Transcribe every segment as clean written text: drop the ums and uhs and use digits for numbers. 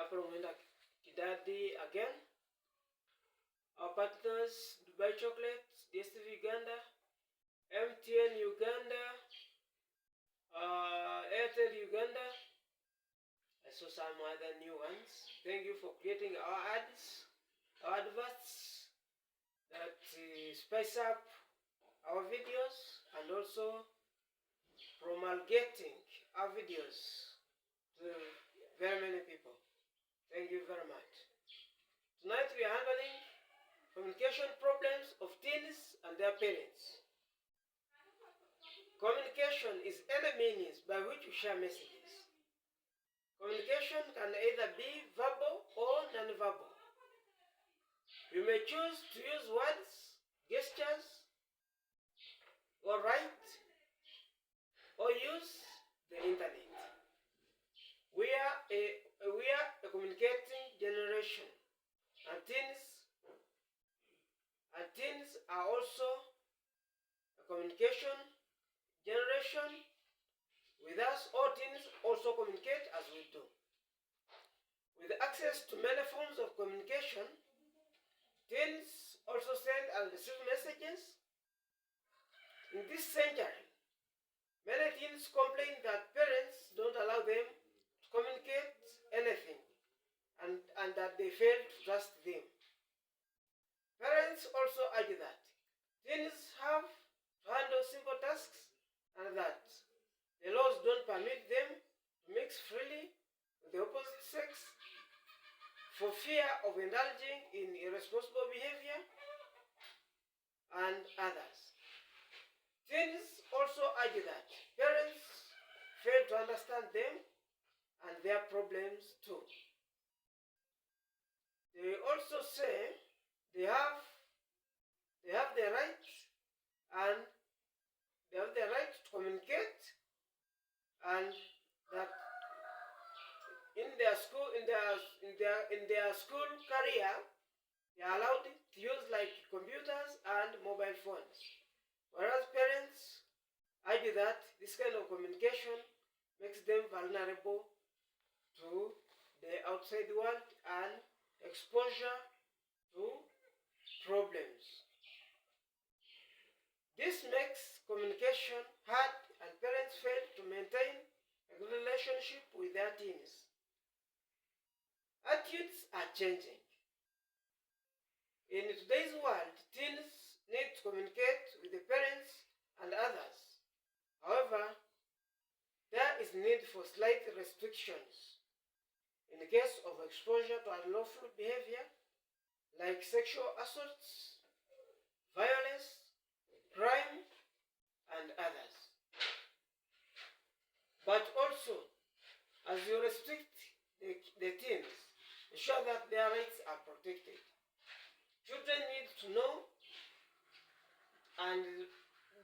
from Kidadi again. Our partners, Dubai Chocolate, DSTV Uganda, MTN Uganda, Airtel Uganda. I saw some other new ones. Thank you for creating our ads, our adverts that spice up our videos and also promulgating our videos to very many people. Thank you very much. Tonight we are handling communication problems of teens and their parents. Communication is any means by which we share messages. Communication can either be verbal or non-verbal. You may choose to use words, gestures, or write, or use the internet. We are a communicating generation, and teens are also a communication generation. With us, all teens also communicate as we do. With access to many forms of communication, teens also send and receive messages. In this century, many teens complain that parents don't allow them to communicate anything and that they fail to trust them. Parents also argue that teens have to handle simple tasks and that the laws don't permit them to mix freely with the opposite sex for fear of indulging in irresponsible behavior and others. Teens also argue that parents fail to understand them and their problems too. They also say they have the right and they have the right to communicate, and that in their school career they are allowed to use like computers and mobile phones. Whereas parents argue that this kind of communication makes them vulnerable to the outside world and exposure to problems. This makes communication hard and parents fail to maintain a good relationship with their teens. Attitudes are changing. In today's world, teens need to communicate with the parents and others. However, there is need for slight restrictions in the case of exposure to unlawful behavior like sexual assaults, violence, crime, and others. But also, as you restrict the teens, ensure that their rights are protected. Children need to know and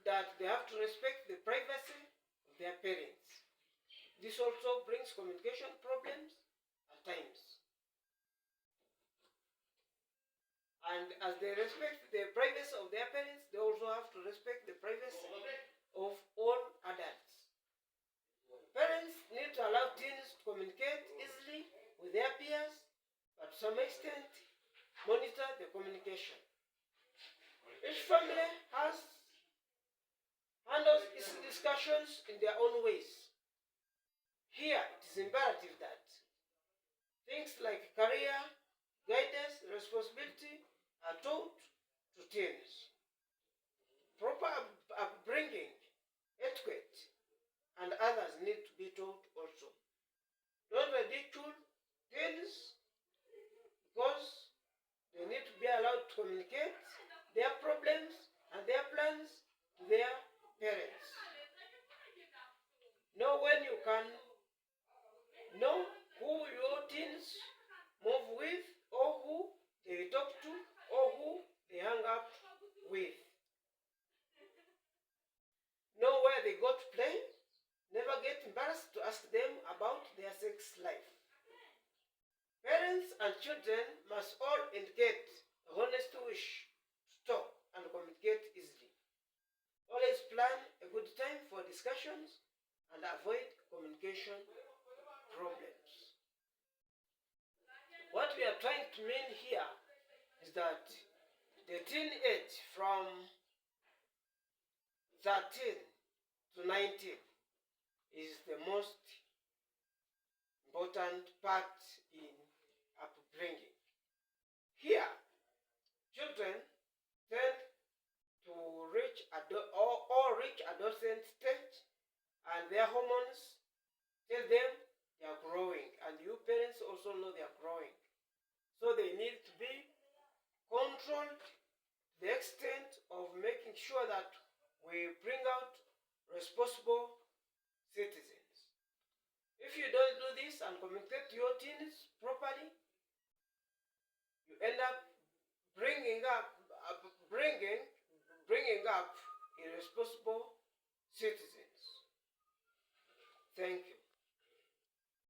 that they have to respect the privacy of their parents. This also brings communication problems at times. And as they respect the privacy of their parents, they also have to respect the privacy of all adults. Parents need to allow teens to communicate easily with their peers, but to some extent monitor the communication. Each family handles its discussions in their own ways. Here, it is imperative that things like career, guidance, responsibility are taught to teens. Proper upbringing, etiquette, and others need to be taught also. Don't ridicule teens because they need to be allowed to communicate their problems and their plans to their parents. Know when you can know who your teens move with, or who they talk to, or who they hang up with. Know where they go to play. Never get embarrassed to ask them about their sex life. Parents and children must all indicate a honest wish to talk and communicate easily. Always plan a good time for discussions and avoid communication problems. trying to mean here is that the teen age from 13 to 19 is the most important part in upbringing. Here, children tend to reach reach adolescent stage, and their hormones tell them they are growing, and you parents also know they are growing. So they need to be controlled to the extent of making sure that we bring out responsible citizens. If you don't do this and communicate to your teens properly, you end up bringing up irresponsible citizens. Thank you.